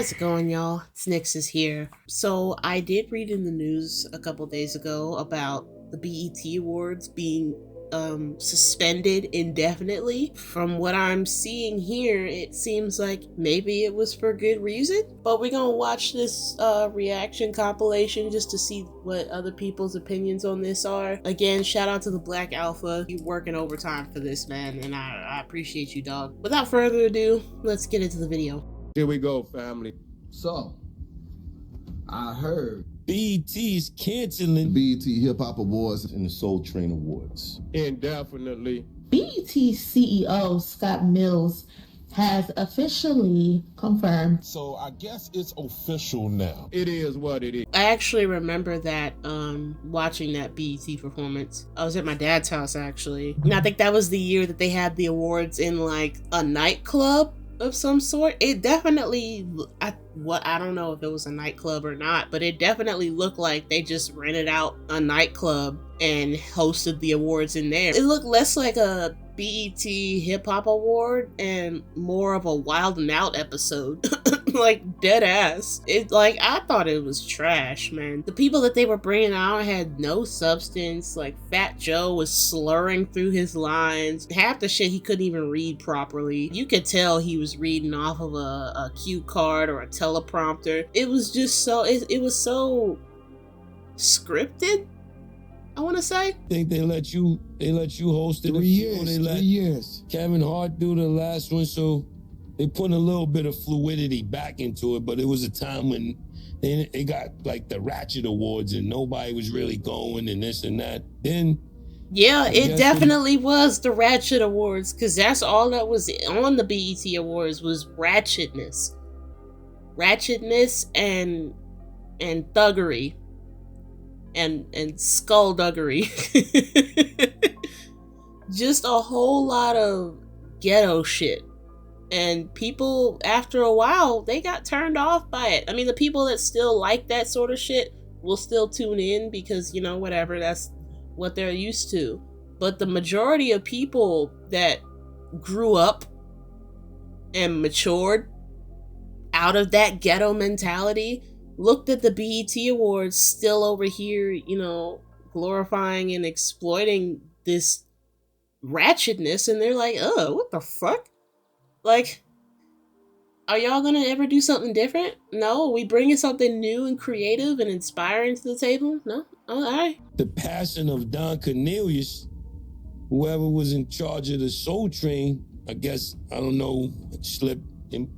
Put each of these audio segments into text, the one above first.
How's it going, y'all? It's Nix's here. So I did read in the news a couple days ago about the BET Awards being suspended indefinitely. From what I'm seeing here, it seems like maybe it was for good reason. But we're gonna watch this reaction compilation just to see what other people's opinions on this are. Again, shout out to the Black Alpha. You working overtime for this, man, and I appreciate you, dog. Without further ado, let's get into the video. Here we go, family. So, I heard BET's canceling BET Hip Hop Awards and the Soul Train Awards. Indefinitely. BET CEO Scott Mills has officially confirmed. So I guess it's official now. It is what it is. I actually remember that watching that BET performance. I was at my dad's house actually. And I think that was the year that they had the awards in like a nightclub of some sort. It definitely, I don't know if it was a nightclub or not, but it definitely looked like they just rented out a nightclub and hosted the awards in there. It looked less like a BET Hip Hop Award and more of a Wild 'N Out episode. Like dead ass. I thought it was trash, man. The people that they were bringing out had no substance. Like Fat Joe was slurring through his lines. Half the shit he couldn't even read properly. You could tell he was reading off of a cue card or a teleprompter. It was just so, it was so scripted, I want to say. I think they let you host it. 3 years. They let 3 years. Kevin Hart do the last one, so they put a little bit of fluidity back into it. But it was a time when they got like the Ratchet Awards and nobody was really going and this and that. Then yeah, it definitely was the Ratchet Awards, because that's all that was on the BET Awards was ratchetness and thuggery and skullduggery. Just a whole lot of ghetto shit. And people, after a while, they got turned off by it. I mean, the people that still like that sort of shit will still tune in because, you know, whatever, that's what they're used to. But the majority of people that grew up and matured out of that ghetto mentality looked at the BET Awards still over here, you know, glorifying and exploiting this ratchetness, and they're like, oh, what the fuck? Like, are y'all gonna ever do something different? No? Are we bringing something new and creative and inspiring to the table? No? Oh, all right. the passing of Don Cornelius, whoever was in charge of the Soul Train, I guess, I don't know, slipped. It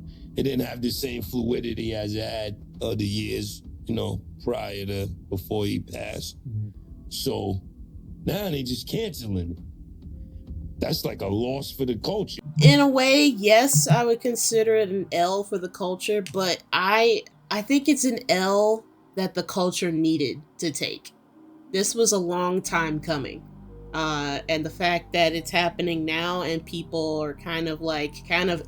didn't have the same fluidity as it had other years, you know, before he passed. So now they just canceling it. That's like a loss for the culture. In a way, yes, I would consider it an L for the culture, but I think it's an L that the culture needed to take. This was a long time coming. And the fact that it's happening now and people are kind of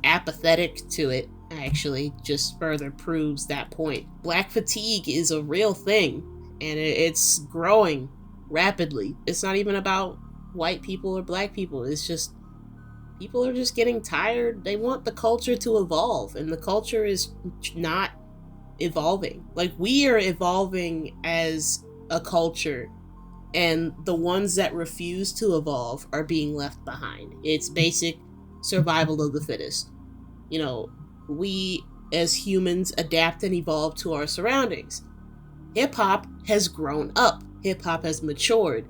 apathetic to it actually just further proves that point. Black fatigue is a real thing, and it's growing rapidly. It's not even about white people or black people. It's just people are just getting tired. They want the culture to evolve, and the culture is not evolving. Like, we are evolving as a culture, and the ones that refuse to evolve are being left behind. It's basic survival of the fittest. You know, we as humans adapt and evolve to our surroundings. Hip-hop has grown up. Hip-hop has matured.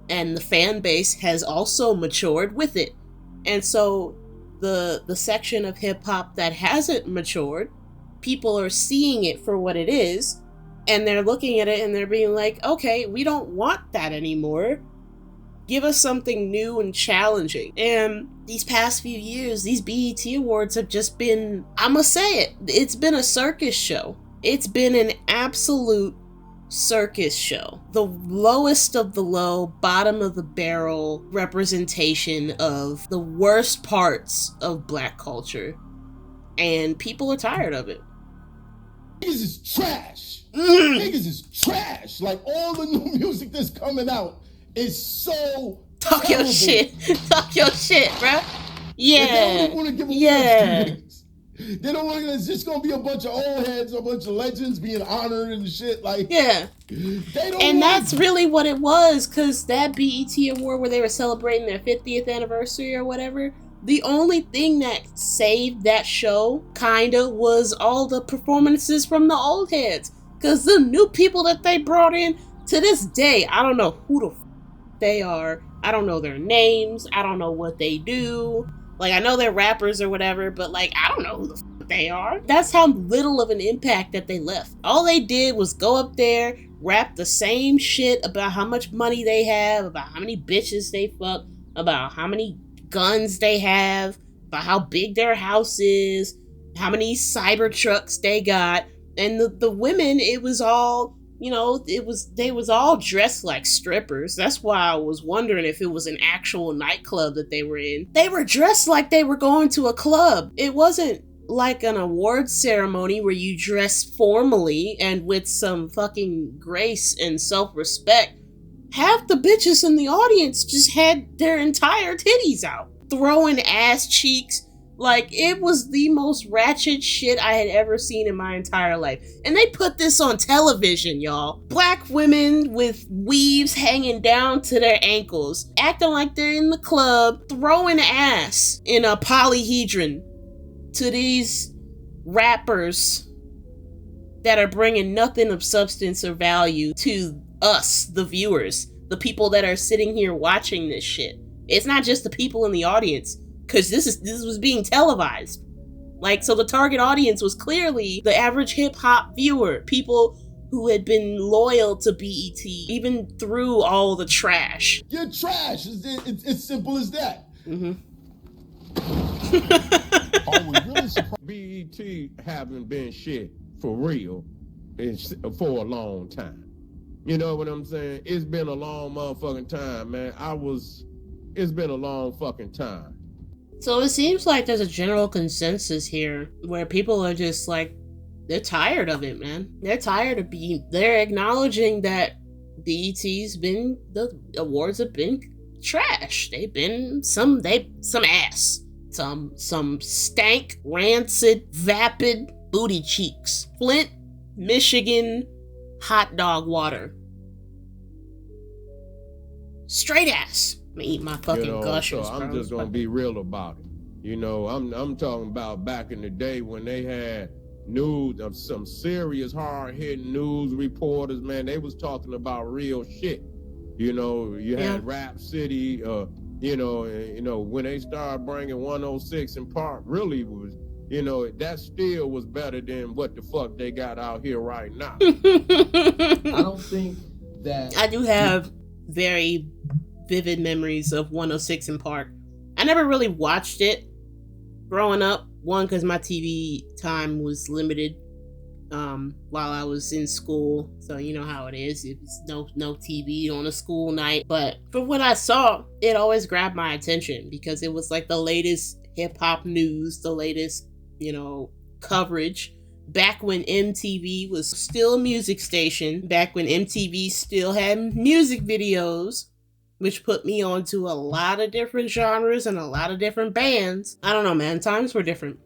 And the fan base has also matured with it. And so the section of hip-hop that hasn't matured, people are seeing it for what it is, and they're looking at it and they're being like, okay, we don't want that anymore. Give us something new and challenging. And these past few years, these BET Awards have just been, I'm gonna say it, it's been a circus show. It's been an absolute circus show. The lowest of the low, bottom of the barrel representation of the worst parts of black culture. And people are tired of it. Niggas is trash. Niggas is trash. Like, all the new music that's coming out is so Talk terrible. your shit. Talk your shit, bruh. Yeah. They don't even want to give awards to niggas. They don't look at it as just gonna be a bunch of old heads, a bunch of legends being honored and shit. Like, Yeah. they don't. And that's really what it was, because that BET award where they were celebrating their 50th anniversary or whatever, the only thing that saved that show, kinda, was all the performances from the old heads. Because the new people that they brought in, to this day, I don't know who the f they are. I don't know their names. I don't know what they do. Like, I know they're rappers or whatever, but, like, I don't know who the f they are. That's how little of an impact that they left. All they did was go up there, rap the same shit about how much money they have, about how many bitches they fuck, about how many guns they have, about how big their house is, how many cyber trucks they got. And the women, it was all, you know, they was all dressed like strippers. That's why I was wondering if it was an actual nightclub that they were in. They were dressed like they were going to a club. It wasn't like an awards ceremony where you dress formally and with some fucking grace and self-respect. Half the bitches in the audience just had their entire titties out, throwing ass cheeks. Like, it was the most ratchet shit I had ever seen in my entire life. And they put this on television, y'all. Black women with weaves hanging down to their ankles, acting like they're in the club, throwing ass in a polyhedron to these rappers that are bringing nothing of substance or value to us, the viewers, the people that are sitting here watching this shit. It's not just the people in the audience, because this was being televised. Like, so the target audience was clearly the average hip-hop viewer, people who had been loyal to BET, even through all the trash. You're trash. It's simple as that. Mm-hmm. Are we really surprised? BET haven't been shit for real for a long time. You know what I'm saying? It's been a long motherfucking time, man. It's been a long fucking time. So it seems like there's a general consensus here where people are just like, they're tired of it, man. They're tired of they're acknowledging that the awards have been trash. They've been some ass. Some stank, rancid, vapid booty cheeks. Flint, Michigan, hot dog water. Straight ass. I'm eat my fucking gushers, so I'm bro. just gonna be real about it. You know, I'm talking about back in the day when they had news of some serious hard-hitting news reporters, man. They was talking about real shit. You know, you had Rap City, you know, when they started bringing 106 in Park, really was, you know, that still was better than what the fuck they got out here right now. I don't think that... I do have very vivid memories of 106 in Park. I never really watched it growing up. One, because my TV time was limited while I was in school. So you know how it is. It was no TV on a school night. But from what I saw, it always grabbed my attention because it was like the latest hip-hop news, the latest, you know, coverage. Back when MTV was still a music station, back when MTV still had music videos, which put me onto a lot of different genres and a lot of different bands. I don't know, man. Times were different.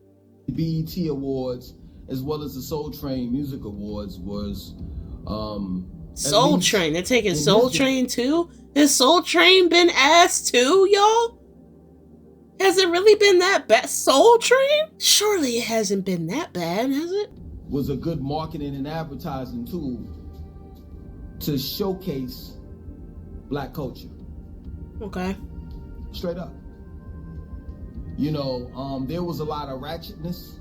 BET Awards, as well as the Soul Train Music Awards, was Soul Train. They're taking Soul Train too? Has Soul Train been ass too, y'all? Has it really been that bad? Soul Train? Surely it hasn't been that bad, has it? Was a good marketing and advertising tool to showcase black culture. Okay. Straight up. You know, there was a lot of ratchetness.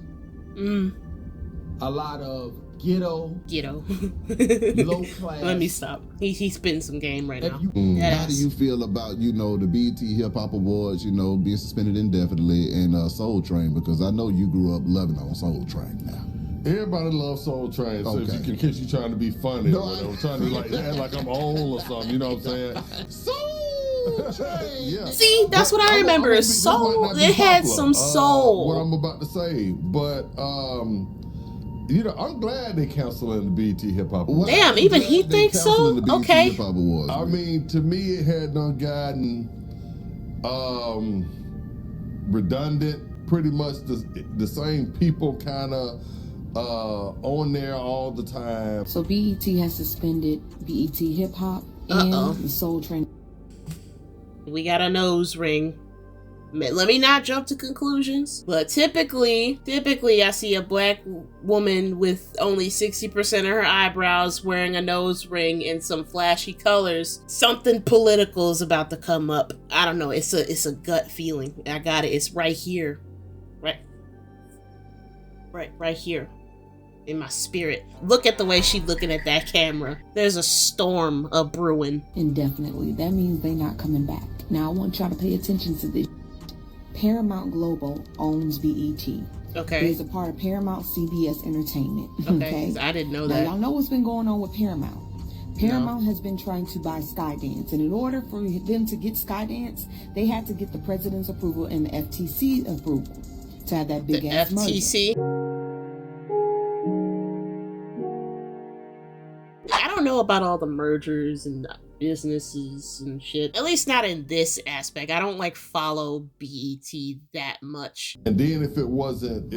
A lot of ghetto. Low class. Let me stop. He's spitting some game right now. How do you feel about, you know, the BET Hip Hop Awards, you know, being suspended indefinitely and Soul Train? Because I know you grew up loving on Soul Train now. Everybody loves Soul Train, so Okay. in case you're trying to be funny, or whatever, trying to like act like I'm old or something, you know what I'm saying? Soul Train! Yeah. See, that's what I remember. Soul. It had some soul. What I'm about to say, but you know, I'm glad they canceling the BET Hip Hop Awards. Damn, even he thinks so? Okay. Hip Hop Awards, I mean, to me, it had done gotten redundant. pretty much the same people kind of on there all the time. So BET has suspended BET Hip Hop and the Soul Train. We got a nose ring. Let me not jump to conclusions, but typically I see a black woman with only 60% of her eyebrows wearing a nose ring and some flashy colors. Something political is about to come up. I don't know. It's a gut feeling. I got it. It's right here. Right here. In my spirit. Look at the way she's looking at that camera. There's a storm of brewing. Indefinitely. That means they're not coming back. Now I want y'all to pay attention to this. Paramount Global owns BET. Okay. It is a part of Paramount CBS Entertainment. Okay. I didn't know that. Now y'all know what's been going on with Paramount. Paramount has been trying to buy Skydance, and in order for them to get Skydance, they had to get the president's approval and the FTC approval to have that big ass merger. FTC. I don't know about all the mergers and businesses and shit. At least not in this aspect. I don't like BET that much. And then if it wasn't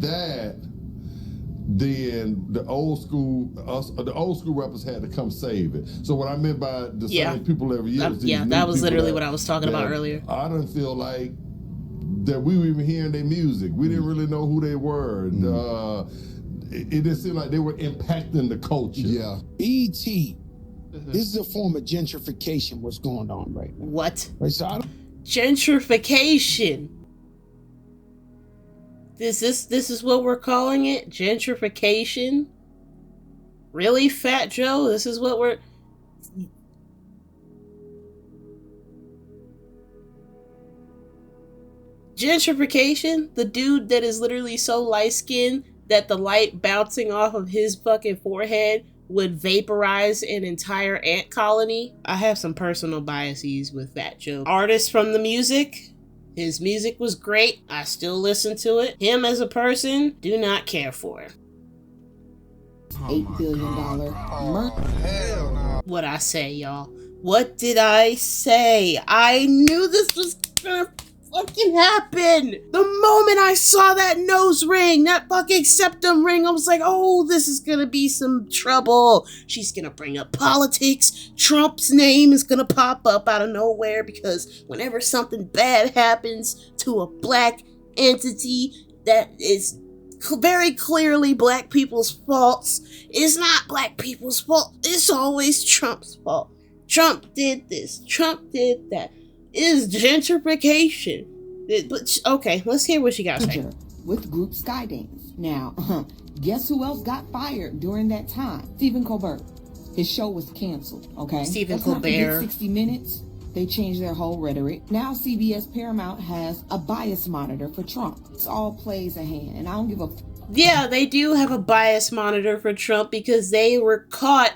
that, then the old school rappers had to come save it. So what I meant by the same people every year. That was literally what I was talking about earlier. I didn't feel like that we were even hearing their music. We didn't really know who they were. It didn't seem like they were impacting the culture. Yeah. BET. This is a form of gentrification. What's going on right now? What? Right, so gentrification. This is what we're calling it? Gentrification? Really, Fat Joe? This is what we're... Gentrification? The dude that is literally so light-skinned that the light bouncing off of his fucking forehead would vaporize an entire ant colony. I have some personal biases with Fat Joe. Artist from the music. His music was great. I still listen to it. Him as a person, do not care for. $8 billion merger. What I say, y'all? What did I say? I knew this was gonna fucking happen. The moment I saw that nose ring, that fucking septum ring, I was like, oh, this is gonna be some trouble. She's gonna bring up politics. Trump's name is gonna pop up out of nowhere because whenever something bad happens to a black entity that is very clearly black people's faults, it's not black people's fault. It's always Trump's fault. Trump did this. Trump did that. Is gentrification. But okay, let's hear what she got to say. With group Skydance. Now, guess who else got fired during that time? Stephen Colbert. His show was canceled, okay? Stephen Colbert. 60 Minutes. They changed their whole rhetoric. Now CBS Paramount has a bias monitor for Trump. It's all plays a hand, and I don't give a... Yeah, they do have a bias monitor for Trump because they were caught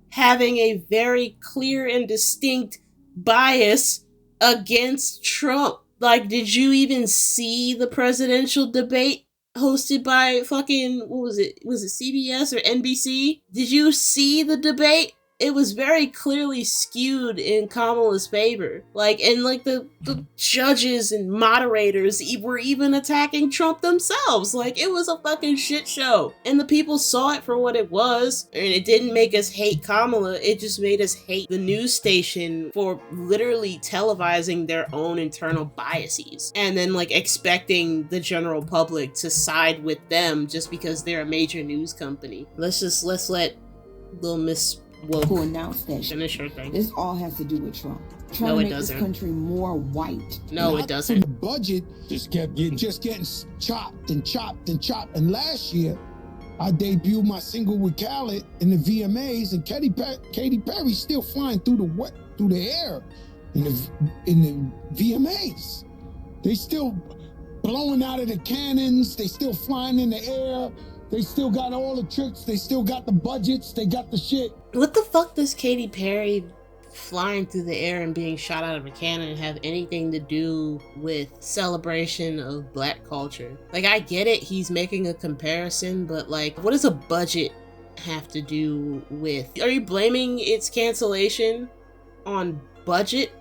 having a very clear and distinct bias against Trump. Like, did you even see the presidential debate hosted by fucking, what was it? Was it CBS or NBC? Did you see the debate? It was very clearly skewed in Kamala's favor. Like, and like the judges and moderators were even attacking Trump themselves. Like, it was a fucking shit show. And the people saw it for what it was. And it didn't make us hate Kamala. It just made us hate the news station for literally televising their own internal biases. And then like expecting the general public to side with them just because they're a major news company. Let's let little Miss who announced that finish her thing. This all has to do with Trump. Trying to make this country more white. No, it doesn't. The budget just kept getting chopped and chopped and chopped. And last year, I debuted my single with Khaled in the VMAs, and Katy Perry's still flying through the air in the VMAs. They still blowing out of the cannons. They still flying in the air. They still got all the tricks. They still got the budgets. They got the shit. What the fuck does Katy Perry flying through the air and being shot out of a cannon have anything to do with celebration of black culture? Like, I get it, he's making a comparison, but like, what does a budget have to do with? Are you blaming its cancellation on budget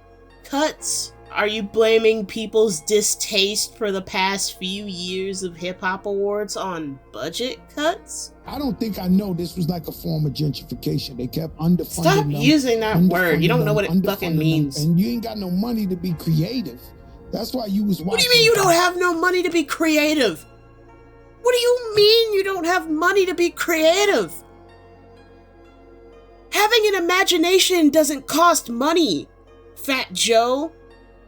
cuts? Are you blaming people's distaste for the past few years of hip-hop awards on budget cuts? I don't think I know this was like a form of gentrification. They kept underfunding Stop them, using that word. You don't know what it fucking means. And you ain't got no money to be creative. That's why you was watching. What do you mean you don't have no money to be creative? What do you mean you don't have money to be creative? Having an imagination doesn't cost money, Fat Joe.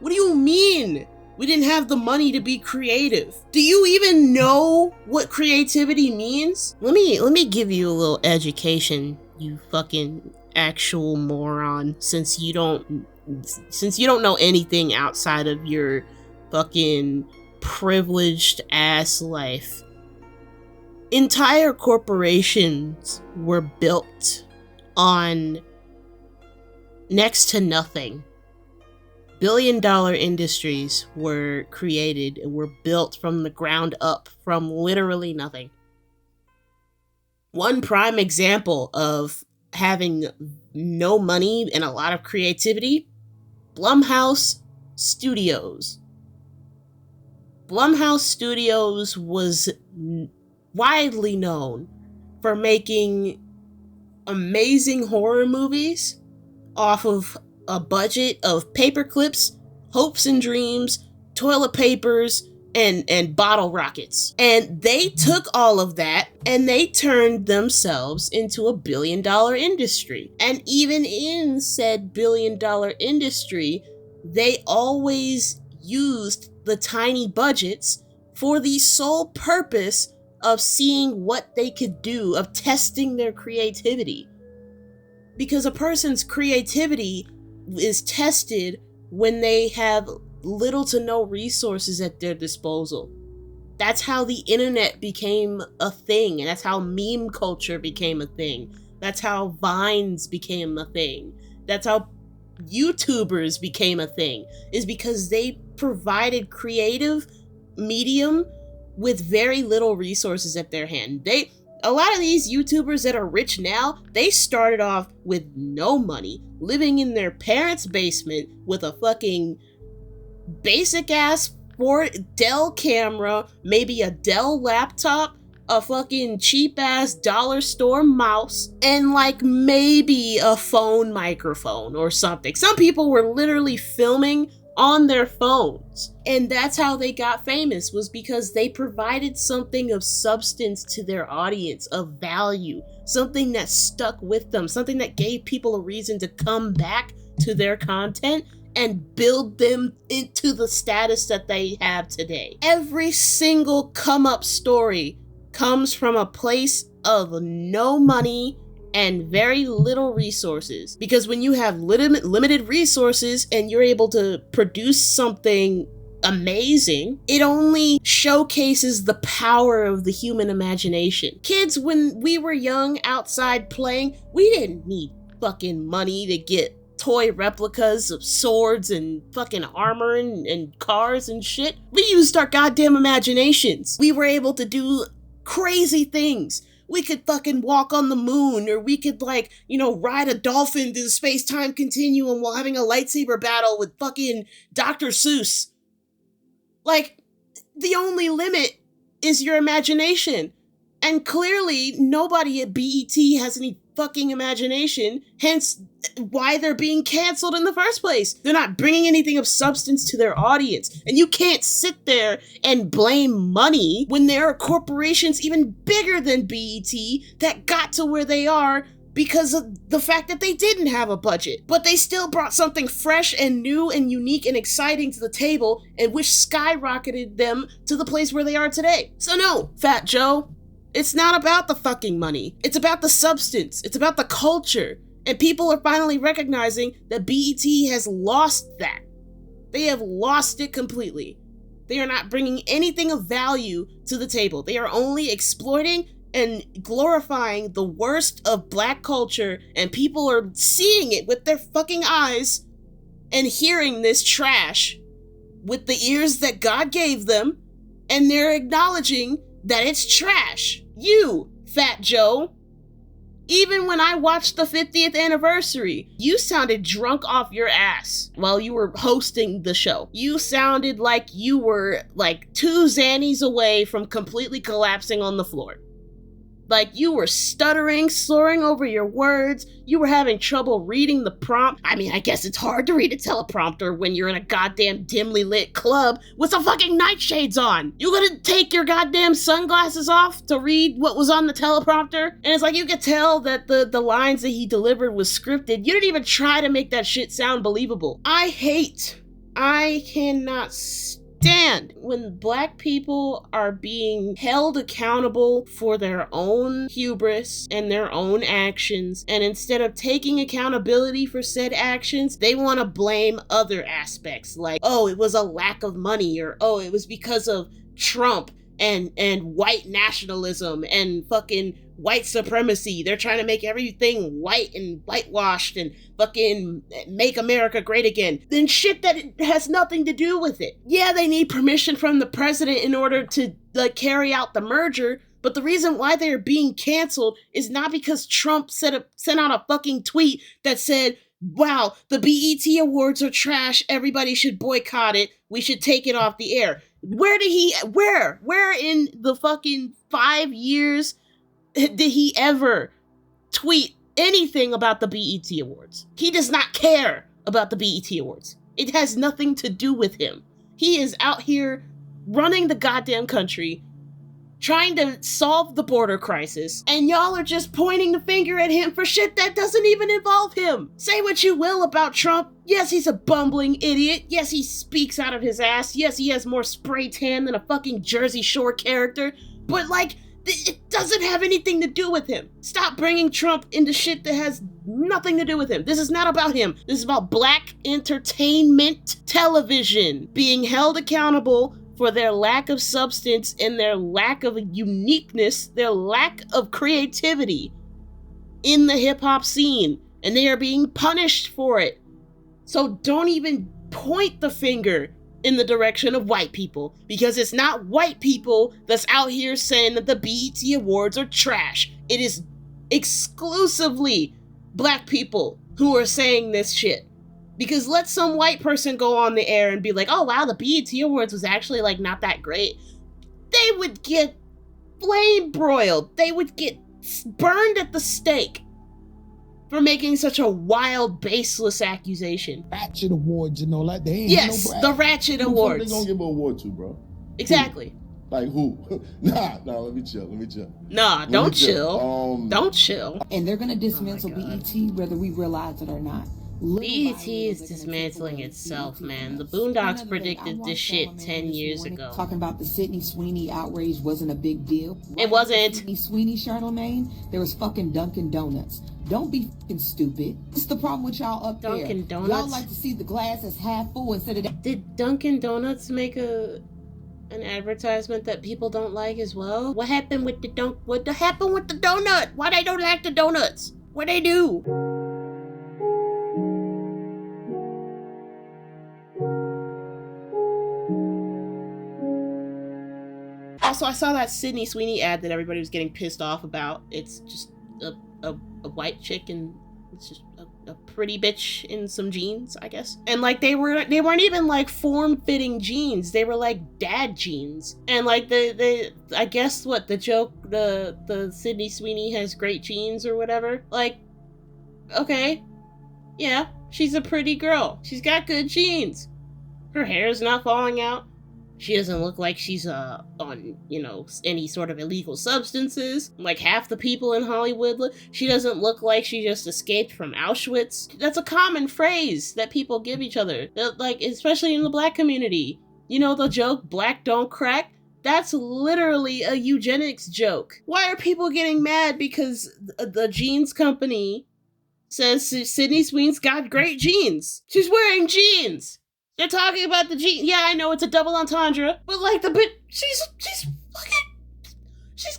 What do you mean we didn't have the money to be creative? Do you even know what creativity means? Let me give you a little education, you fucking actual moron, since you don't know anything outside of your fucking privileged ass life. Entire corporations were built on next to nothing. Billion-dollar industries were created and were built from the ground up, from literally nothing. One prime example of having no money and a lot of creativity, Blumhouse Studios. Blumhouse Studios was widely known for making amazing horror movies off of a budget of paper clips, hopes and dreams, toilet papers, and bottle rockets. And they took all of that and they turned themselves into a billion-dollar industry. And even in said billion-dollar industry, they always used the tiny budgets for the sole purpose of seeing what they could do, of testing their creativity. Because a person's creativity is tested when they have little to no resources at their disposal. That's how the internet became a thing, and that's how meme culture became a thing. That's how Vines became a thing. That's how YouTubers became a thing, is because they provided creative medium with very little resources at their hand. A lot of these YouTubers that are rich now, they started off with no money, living in their parents' basement with a fucking basic ass Dell camera, maybe a Dell laptop, a fucking cheap ass dollar store mouse, and like maybe a phone microphone or something. Some people were literally filming on their phones, and that's how they got famous, was because they provided something of substance to their audience, of value, something that stuck with them, something that gave people a reason to come back to their content and build them into the status that they have today. Every single come up story comes from a place of no money and very little resources. Because when you have limited resources and you're able to produce something amazing, it only showcases the power of the human imagination. Kids, when we were young outside playing, we didn't need fucking money to get toy replicas of swords and fucking armor and cars and shit. We used our goddamn imaginations. We were able to do crazy things. We could fucking walk on the moon, or we could, like, ride a dolphin through the space-time continuum while having a lightsaber battle with fucking Dr. Seuss. Like, the only limit is your imagination. And clearly, nobody at BET has any fucking imagination, hence why they're being canceled in the first place. They're not bringing anything of substance to their audience. And you can't sit there and blame money when there are corporations even bigger than BET that got to where they are because of the fact that they didn't have a budget. But they still brought something fresh and new and unique and exciting to the table, and which skyrocketed them to the place where they are today. So no, Fat Joe, it's not about the fucking money. It's about the substance. It's about the culture. And people are finally recognizing that BET has lost that. They have lost it completely. They are not bringing anything of value to the table. They are only exploiting and glorifying the worst of black culture, and people are seeing it with their fucking eyes and hearing this trash with the ears that God gave them, and they're acknowledging that it's trash. You, Fat Joe, Even when I watched the 50th anniversary, you sounded drunk off your ass while you were hosting the show. You sounded like you were like 2 Xannies away from completely collapsing on the floor. Like, you were stuttering, slurring over your words. You were having trouble reading the prompt. I mean, I guess it's hard to read a teleprompter when you're in a goddamn dimly lit club with some fucking nightshades on. You gonna take your goddamn sunglasses off to read what was on the teleprompter? And it's like you could tell that the lines that he delivered was scripted. You didn't even try to make that shit sound believable. I cannot stand when black people are being held accountable for their own hubris and their own actions, and instead of taking accountability for said actions, they want to blame other aspects, like, oh, it was a lack of money, or oh, it was because of Trump and white nationalism and fucking white supremacy. They're trying to make everything white and whitewashed and fucking make America great again. Then shit that has nothing to do with it. Yeah, they need permission from the president in order to carry out the merger, but the reason why they're being canceled is not because Trump sent out a fucking tweet that said, wow, the BET Awards are trash, everybody should boycott it, we should take it off the air. Where in the fucking 5 years did he ever tweet anything about the BET Awards? He does not care about the BET Awards. It has nothing to do with him. He is out here running the goddamn country, trying to solve the border crisis, and y'all are just pointing the finger at him for shit that doesn't even involve him. Say what you will about Trump. Yes, he's a bumbling idiot. Yes, he speaks out of his ass. Yes, he has more spray tan than a fucking Jersey Shore character. But, like, it doesn't have anything to do with him. Stop bringing Trump into shit that has nothing to do with him. This is not about him. This is about black entertainment television being held accountable for their lack of substance and their lack of uniqueness, their lack of creativity in the hip-hop scene, and they are being punished for it. So don't even point the finger in the direction of white people, because it's not white people that's out here saying that the BET Awards are trash. It is exclusively black people who are saying this shit. Because let some white person go on the air and be like, oh wow, the BET Awards was actually like not that great. They would get flame broiled. They would get burned at the stake for making such a wild, baseless accusation. Ratchet Awards and all that. They ain't yes, no the Ratchet Who Awards. they gonna give an award to, bro? Exactly. Who? Like who? Nah, let me chill. Nah, don't chill. Don't chill. And they're gonna dismantle BET whether we realize it or not. BET is dismantling itself, man. The Boondocks predicted this shit 10 years ago. Talking about the Sydney Sweeney outrage wasn't a big deal. It wasn't. Sydney Sweeney, Charlemagne, there was fucking Dunkin' Donuts. Don't be fucking stupid. What's the problem with y'all up there? Dunkin' Donuts? Y'all like to see the glass as half full instead of that. Did Dunkin' Donuts make an advertisement that people don't like as well? What happened with the donut? Why they don't like the donuts? What they do? Also, I saw that Sydney Sweeney ad that everybody was getting pissed off about. It's just a white chick and it's just a pretty bitch in some jeans, I guess. And like they weren't even like form-fitting jeans. They were like dad jeans. And like I guess what the joke, the Sydney Sweeney has great jeans or whatever. Like, okay, yeah, she's a pretty girl. She's got good jeans. Her hair's not falling out. She doesn't look like she's on, any sort of illegal substances. Like half the people in Hollywood she doesn't look like she just escaped from Auschwitz. That's a common phrase that people give each other. Like, especially in the black community. You know the joke, black don't crack? That's literally a eugenics joke. Why are people getting mad because the jeans company says Sydney Sweeney's got great jeans? She's wearing jeans. They're talking about the jeans. Yeah, I know it's a double entendre, but like she's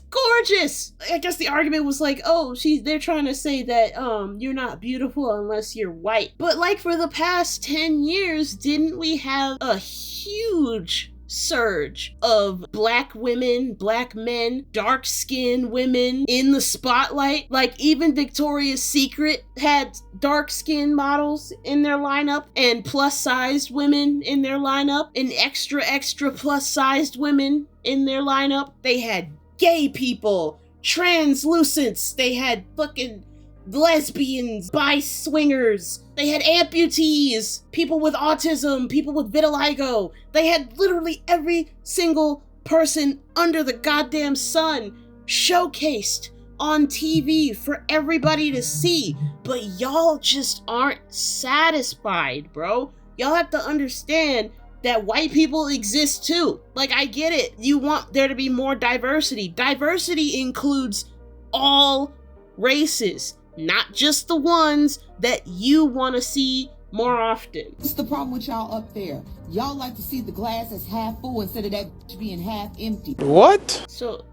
gorgeous. I guess the argument was like, oh, they're trying to say that you're not beautiful unless you're white. But like for the past 10 years, didn't we have a huge surge of black women, black men, dark-skinned women in the spotlight. Like, even Victoria's Secret had dark-skinned models in their lineup, and plus-sized women in their lineup, and extra plus-sized women in their lineup. They had gay people, translucents, they had fucking lesbians, bi-swingers, they had amputees, people with autism, people with vitiligo. They had literally every single person under the goddamn sun showcased on TV for everybody to see. But y'all just aren't satisfied, bro. Y'all have to understand that white people exist too. Like, I get it. You want there to be more diversity. Diversity includes all races, not just the ones that you want to see more often. What's the problem with y'all up there? Y'all like to see the glass as half full instead of that being half empty. What? So,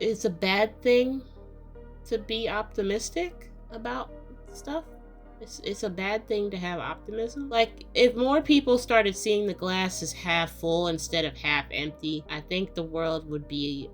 it's a bad thing to be optimistic about stuff? It's a bad thing to have optimism? Like, if more people started seeing the glass as half full instead of half empty, I think the world would be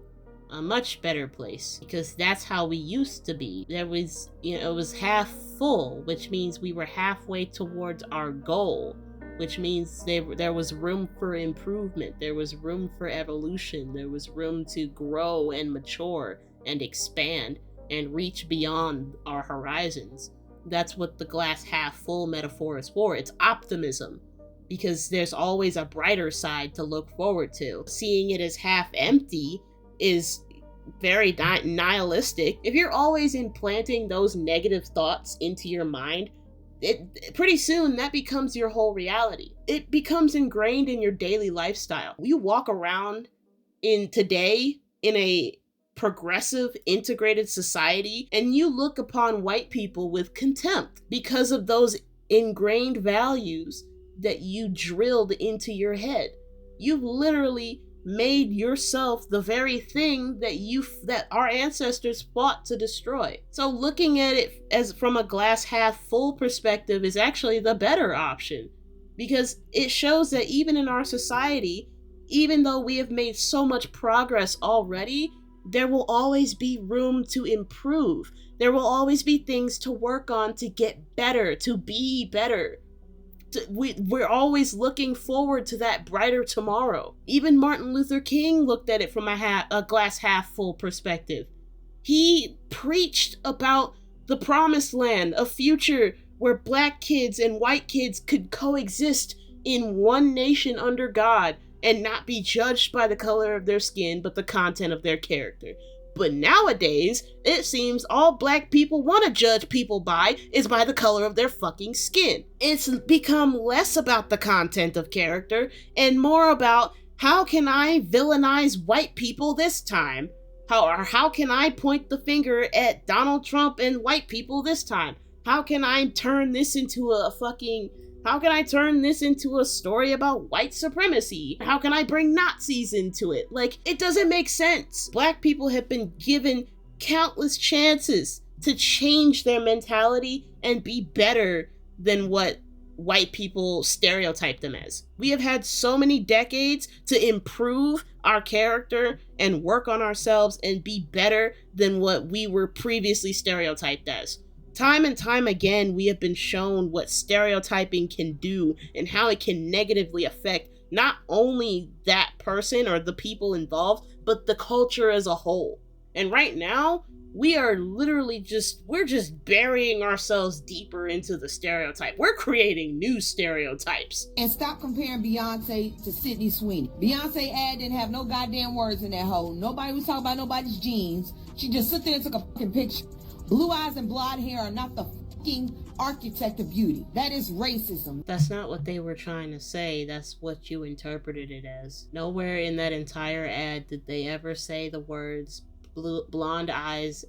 a much better place, because that's how we used to be. There was, it was half full, which means we were halfway towards our goal, which means there was room for improvement, there was room for evolution, there was room to grow and mature and expand and reach beyond our horizons. That's what the glass half full metaphor is for. It's optimism, because there's always a brighter side to look forward to. Seeing it as half empty is very nihilistic. If you're always implanting those negative thoughts into your mind, pretty soon that becomes your whole reality. It becomes ingrained in your daily lifestyle. You walk around today in a progressive, integrated society, and you look upon white people with contempt because of those ingrained values that you drilled into your head. You've literally made yourself the very thing that our ancestors fought to destroy. So looking at it as from a glass half full perspective is actually the better option, because it shows that even in our society, even though we have made so much progress already, there will always be room to improve. There will always be things to work on to get better, to be better. We're always looking forward to that brighter tomorrow. Even Martin Luther King looked at it from a glass half full perspective. He preached about the promised land, a future where black kids and white kids could coexist in one nation under God and not be judged by the color of their skin, but the content of their character. But nowadays, it seems all black people want to judge people by is by the color of their fucking skin. It's become less about the content of character and more about, how can I villainize white people this time? How can I point the finger at Donald Trump and white people this time? How can I turn this into a story about white supremacy? How can I bring Nazis into it? Like, it doesn't make sense. Black people have been given countless chances to change their mentality and be better than what white people stereotype them as. We have had so many decades to improve our character and work on ourselves and be better than what we were previously stereotyped as. Time and time again, we have been shown what stereotyping can do and how it can negatively affect not only that person or the people involved, but the culture as a whole. And right now, we are literally we're just burying ourselves deeper into the stereotype. We're creating new stereotypes. And stop comparing Beyonce to Sydney Sweeney. Beyonce ad didn't have no goddamn words in that hole. Nobody was talking about nobody's jeans. She just sit there and took a fucking picture. Blue eyes and blonde hair are not the fucking architect of beauty. That is racism. That's not what they were trying to say. That's what you interpreted it as. Nowhere in that entire ad did they ever say the words blonde eyes,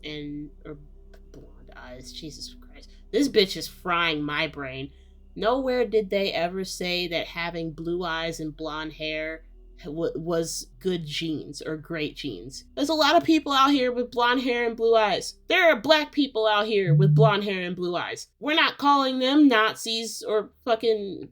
Jesus Christ. This bitch is frying my brain. Nowhere did they ever say that having blue eyes and blonde hair was good genes or great genes. There's a lot of people out here with blonde hair and blue eyes. There are black people out here with blonde hair and blue eyes. We're not calling them Nazis or fucking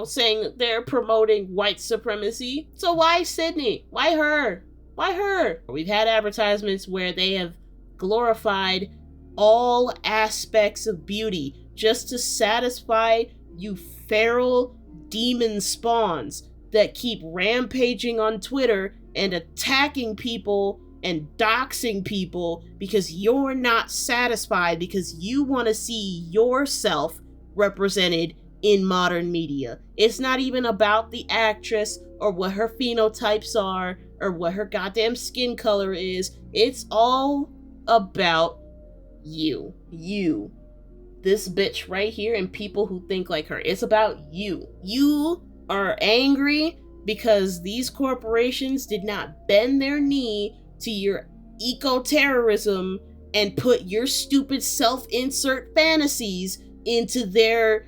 saying they're promoting white supremacy. So why Sydney? Why her? Why her? We've had advertisements where they have glorified all aspects of beauty just to satisfy you feral demon spawns that keep rampaging on Twitter and attacking people and doxing people because you're not satisfied, because you want to see yourself represented in modern media. It's not even about the actress or what her phenotypes are or what her goddamn skin color is. It's all about you. You. This bitch right here and people who think like her. It's about you. You are angry because these corporations did not bend their knee to your eco-terrorism and put your stupid self-insert fantasies into their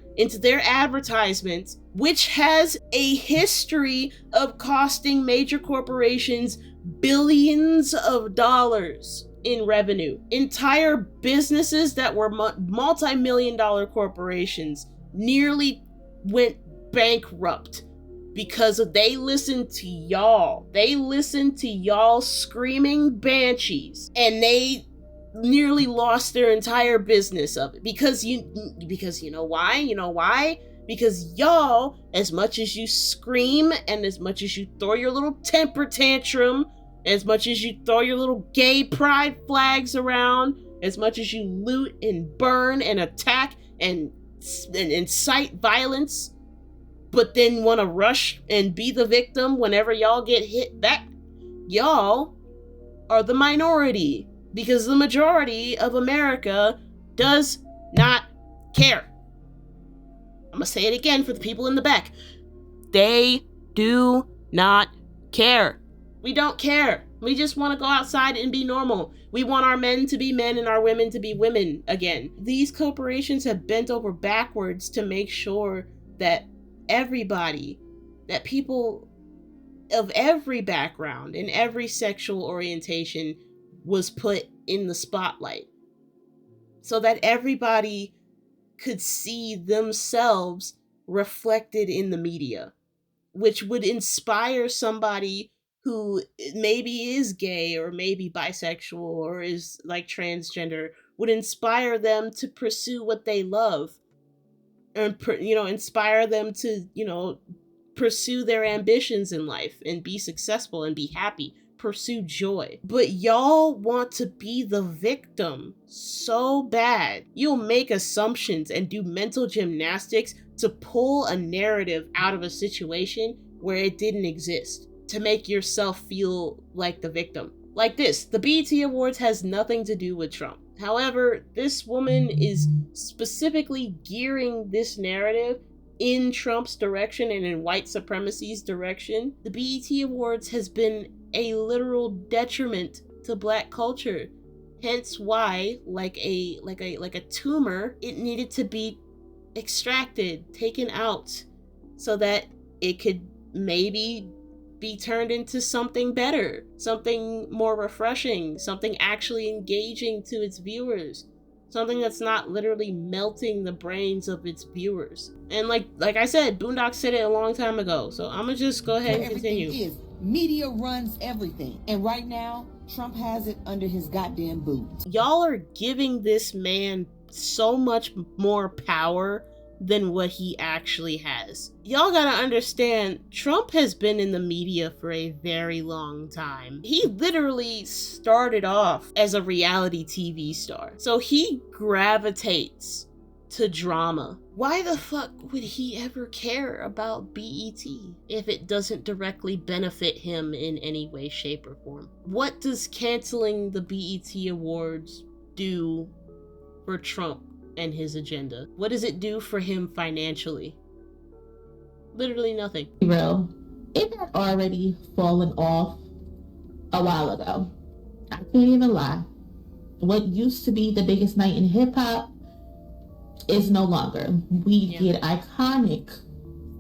advertisements, which has a history of costing major corporations billions of dollars in revenue. Entire businesses that were multi-million-dollar corporations nearly went bankrupt because they listened to y'all. They listened to y'all screaming banshees, and they nearly lost their entire business of it. Because you know why? You know why? Because y'all, as much as you scream and as much as you throw your little temper tantrum, as much as you throw your little gay pride flags around, as much as you loot and burn and attack and incite violence, but then want to rush and be the victim whenever y'all get hit back, y'all are the minority, because the majority of America does not care. I'm gonna say it again for the people in the back. They do not care. We don't care. We just want to go outside and be normal. We want our men to be men and our women to be women again. These corporations have bent over backwards to make sure that everybody, that people of every background and every sexual orientation was put in the spotlight, so that everybody could see themselves reflected in the media, which would inspire somebody who maybe is gay or maybe bisexual or is like transgender, would inspire them to pursue what they love, and inspire them to pursue their ambitions in life and be successful and be happy, pursue joy. But y'all want to be the victim so bad. You'll make assumptions and do mental gymnastics to pull a narrative out of a situation where it didn't exist, to make yourself feel like the victim. Like this, the BET Awards has nothing to do with Trump. However, this woman is specifically gearing this narrative in Trump's direction and in white supremacy's direction. The BET Awards has been a literal detriment to Black culture. Hence why, like a tumor, it needed to be extracted, taken out, so that it could maybe be turned into something better, something more refreshing, something actually engaging to its viewers, something that's not literally melting the brains of its viewers. And like I said, Boondock said it a long time ago, so I'm gonna just go ahead and continue. Media runs everything, and right now Trump has it under his goddamn boot. Y'all are giving this man so much more power than what he actually has. Y'all gotta understand, Trump has been in the media for a very long time. He literally started off as a reality TV star, so he gravitates to drama. Why the fuck would he ever care about BET if it doesn't directly benefit him in any way, shape, or form? What does canceling the BET Awards do for Trump and his agenda? What does it do for him financially? Literally nothing. Real. It had already fallen off a while ago. I can't even lie. What used to be the biggest night in hip-hop is no longer. We get iconic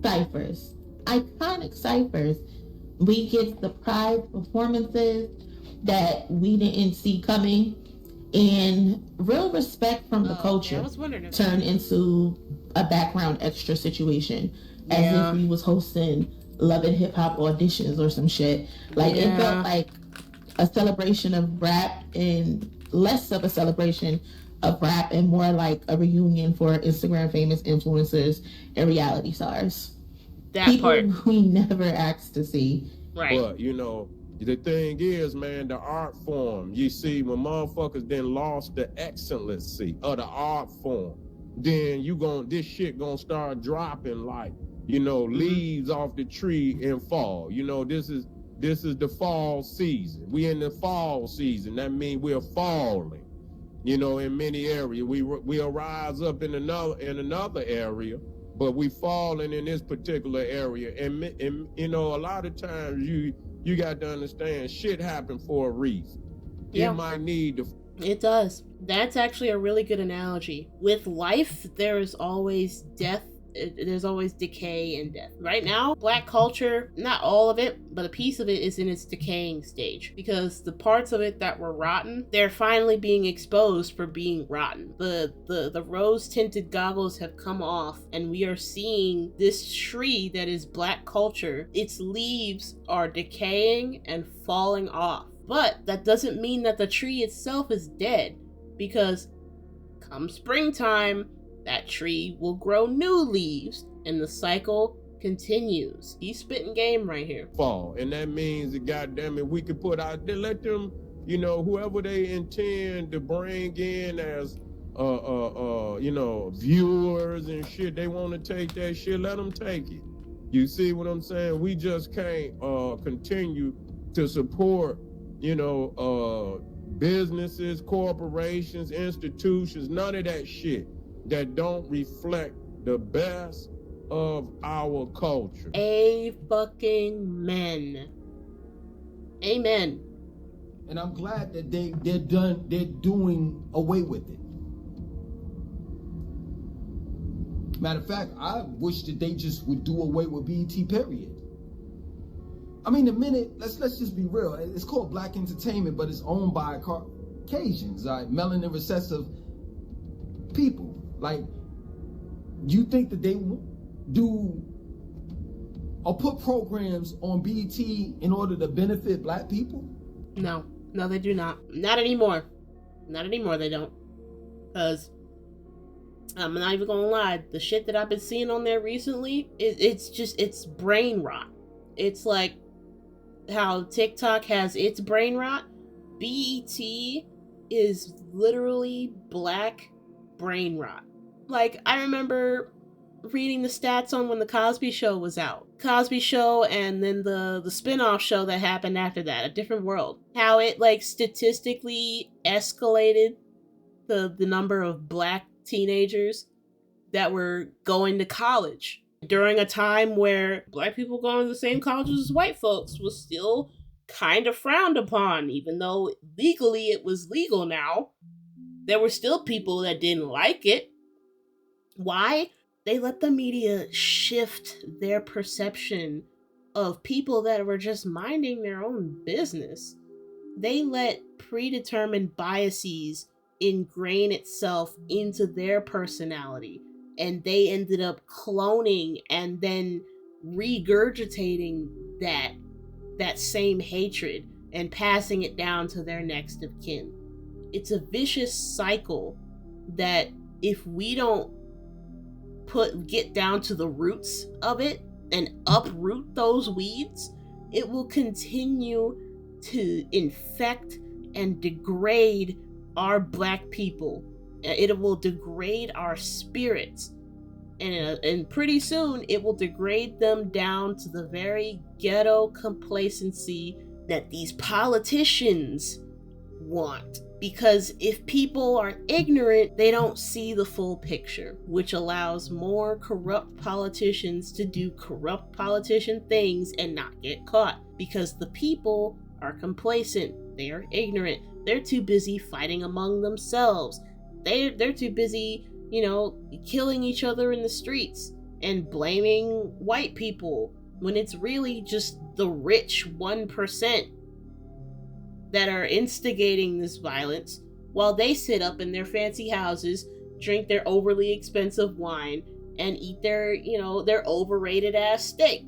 ciphers. We get surprise performances that we didn't see coming. And real respect from the culture turned into a background extra situation, as if we was hosting Love and Hip Hop auditions or some shit. Like it felt like a celebration of rap and less of a celebration of rap and more like a reunion for Instagram famous influencers and reality stars. People we never asked to see. Right. But, you know, the thing is, man, the art form, you see, when motherfuckers then lost the excellency of the art form, then this shit gonna start dropping like, you know, leaves off the tree in fall. You know, this is the fall season. We in the fall season. That means we're falling. You know, in many areas, we'll rise up in another area, but we falling in this particular area. And you know, a lot of times you got to understand, shit happen for a reason. Yeah. It might need to. It does. That's actually a really good analogy. With life, there is always death. There's always decay and death. Right now, Black culture, not all of it, but a piece of it is in its decaying stage. Because the parts of it that were rotten, they're finally being exposed for being rotten. The rose-tinted goggles have come off, and we are seeing this tree that is Black culture. Its leaves are decaying and falling off. But that doesn't mean that the tree itself is dead. Because come springtime, that tree will grow new leaves, and the cycle continues. He's spitting game right here. Fall, and that means that, goddamn it, we could put out there, let them, you know, whoever they intend to bring in as, you know, viewers and shit, they want to take that shit, let them take it. You see what I'm saying? We just can't continue to support, you know, businesses, corporations, institutions, none of that shit that don't reflect the best of our culture. Amen. Amen. And I'm glad that they're doing away with it. Matter of fact, I wish that they just would do away with BET, period. I mean, the minute, let's just be real. It's called Black Entertainment, but it's owned by Caucasians, like melanin recessive people. Like, you think that they do or put programs on BET in order to benefit Black people? No, they do not. Not anymore. Not anymore, they don't. Because I'm not even gonna lie, the shit that I've been seeing on there recently, it's brain rot. It's like how TikTok has its brain rot. BET is literally Black brain rot. Like, I remember reading the stats on when the Cosby Show was out. Cosby Show, and then the spin-off show that happened after that, A Different World. How it, like, statistically escalated the number of Black teenagers that were going to college during a time where Black people going to the same colleges as white folks was still kind of frowned upon, even though legally it was legal now. There were still people that didn't like it. Why? They let the media shift their perception of people that were just minding their own business. They let predetermined biases ingrain itself into their personality, and they ended up cloning and then regurgitating that same hatred and passing it down to their next of kin. It's a vicious cycle that if we don't get down to the roots of it and uproot those weeds, it will continue to infect and degrade our Black people. It will degrade our spirits, and pretty soon it will degrade them down to the very ghetto complacency that these politicians want. Because if people are ignorant, they don't see the full picture, which allows more corrupt politicians to do corrupt politician things and not get caught. Because the people are complacent, they are ignorant, they're too busy fighting among themselves. They're too busy, you know, killing each other in the streets and blaming white people when it's really just the rich 1% that are instigating this violence, while they sit up in their fancy houses, drink their overly expensive wine, and eat their, their overrated ass steak,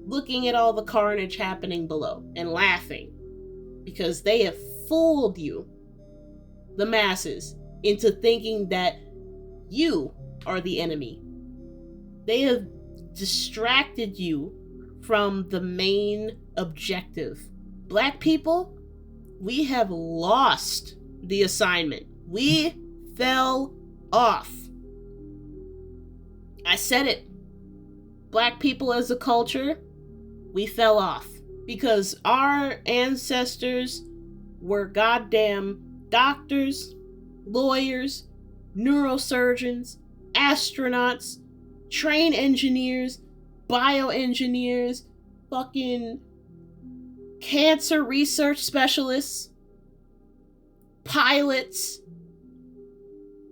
looking at all the carnage happening below and laughing because they have fooled you, the masses, into thinking that you are the enemy. They have distracted you from the main objective. Black people, we have lost the assignment. We fell off. I said it. Black people as a culture, we fell off. Because our ancestors were goddamn doctors, lawyers, neurosurgeons, astronauts, train engineers, bioengineers, fucking cancer research specialists, pilots.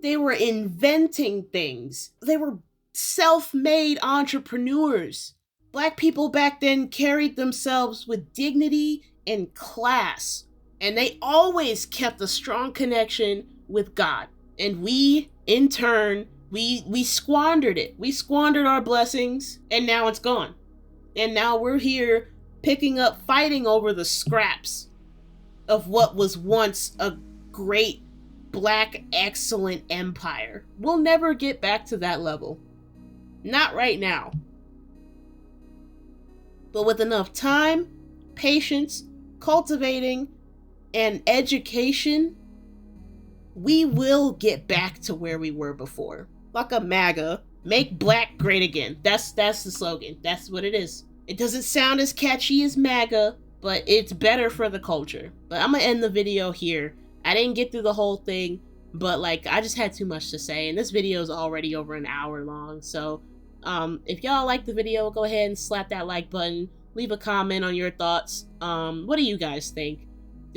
They were inventing things. They were self-made entrepreneurs. Black people back then carried themselves with dignity and class, and they always kept a strong connection with God. And we, in turn, we squandered it. We squandered our blessings, and now it's gone. And now we're here picking up, fighting over the scraps of what was once a great black excellent empire. We'll never get back to that level. Not right now. But with enough time, patience, cultivating, and education, we will get back to where we were before. Fuck a MAGA. Make black great again. That's the slogan. That's what it is. It doesn't sound as catchy as MAGA, but it's better for the culture. But I'm gonna end the video here. I didn't get through the whole thing, but I just had too much to say, and this video is already over an hour long. So if y'all like the video, go ahead and slap that like button. Leave a comment on your thoughts. What do you guys think?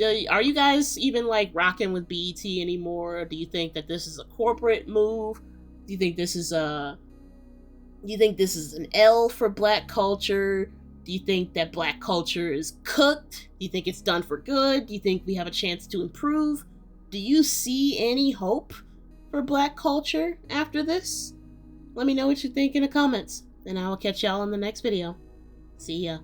Are you guys even rocking with BET anymore? Or do you think that this is a corporate move? Do you think this is an L for black culture? Do you think that black culture is cooked? Do you think it's done for good? Do you think we have a chance to improve? Do you see any hope for black culture after this? Let me know what you think in the comments, and I will catch y'all in the next video. See ya.